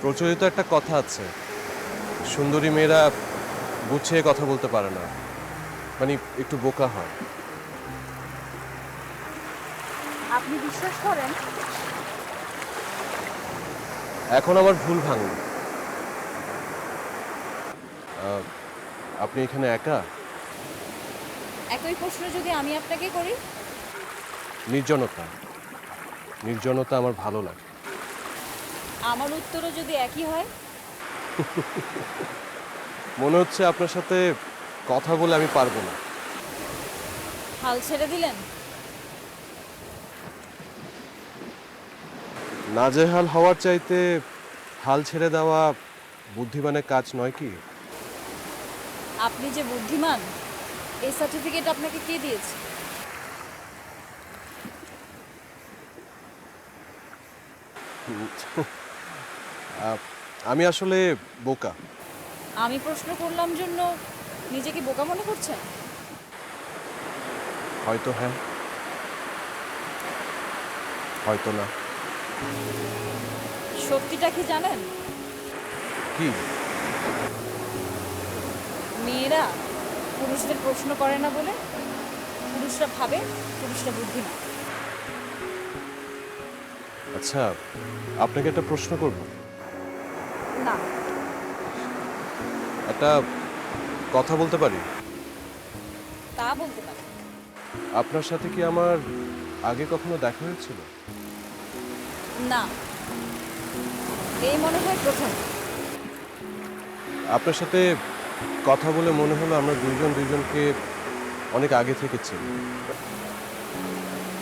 প্রচলিত একটা কথা আছে, সুন্দরী মেয়েরা গুছিয়ে কথা বলতে পারে না, মানে একটু বোকা হয়। আপনি বিশ্বাস করেন? এখন আমার ভুল ভাঙল। আপনি এখানে একা? একই প্রশ্ন যদি আমি আপনাকে করি? নির্জনতা, নির্জনতা আমার ভালো লাগে। আমার উত্তরও যদি একই হয়? মনে হচ্ছে আপনার সাথে কথা বলে আমি পারবো না। হাল ছেড়ে দিলেন? নাজেহাল হওয়ার চাইতে হাল ছেড়ে দেওয়া বুদ্ধিমানের কাজ নয় কি? আপনি যে বুদ্ধিমান, এই সার্টিফিকেট আপনাকে কে দিয়েছে? আমি আসলে বোকা। আমি প্রশ্ন করলাম জন্য নিজেকে বোকা মনে করছেন? হয়তো হ্যাঁ, হয়তো না। সত্যিটা কি জানেন? কি? মেয়েরা পুরুষদের প্রশ্ন করে না বলে পুরুষরা ভাবে পুরুষরা বুদ্ধিমান। আচ্ছা, আপনাকে একটা প্রশ্ন করব। না। একটা কথা বলতে পারি? তা বলতে পারি। আপনার সাথে কি আমার আগে কখনো দেখা হয়েছিল? না, এই মনে হয় প্রথম। আপনার সাথে কথা বলে মনে হলো আমরা দুইজন দুইজনকে অনেক আগে থেকে চিনি।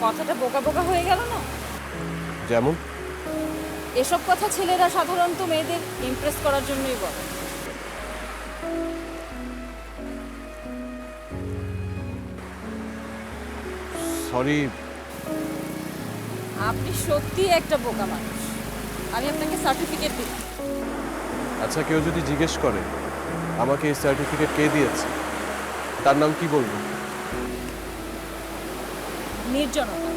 কথাটা বোকা বোকা হয়ে গেল না? যেমন? এসব কথা ছেলেরা সাধারণত মেয়েদের ইমপ্রেস করার জন্যই বলে। সরি। আপনি সত্যিই একটা বোকা মানুষ। আমি আপনাকে সার্টিফিকেট দিলাম। আচ্ছা, কেউ যদি জিজ্ঞেস করে আমাকে এই সার্টিফিকেট কে দিয়েছে, তার নাম কি বলবো? নির্জনতা।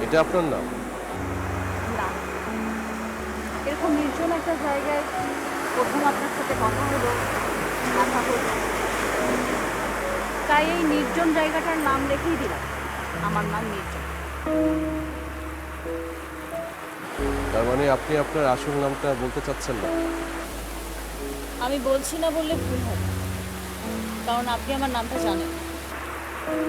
এটা আপনার নাম? না, এরকম নির্জন একটা জায়গায় প্রথম আপনার সাথে কথা হলো, দেখা হলো, তাই এই নির্জন জায়গাটার নাম রেখেই দিলাম। আমার নাম নির্জন। তার মানে আপনি আপনার আসল নামটা বলতে চাচ্ছেন না? আমি বলছি না বললে ভুল হবে, কারণ আপনি আমার নামটা জানেন।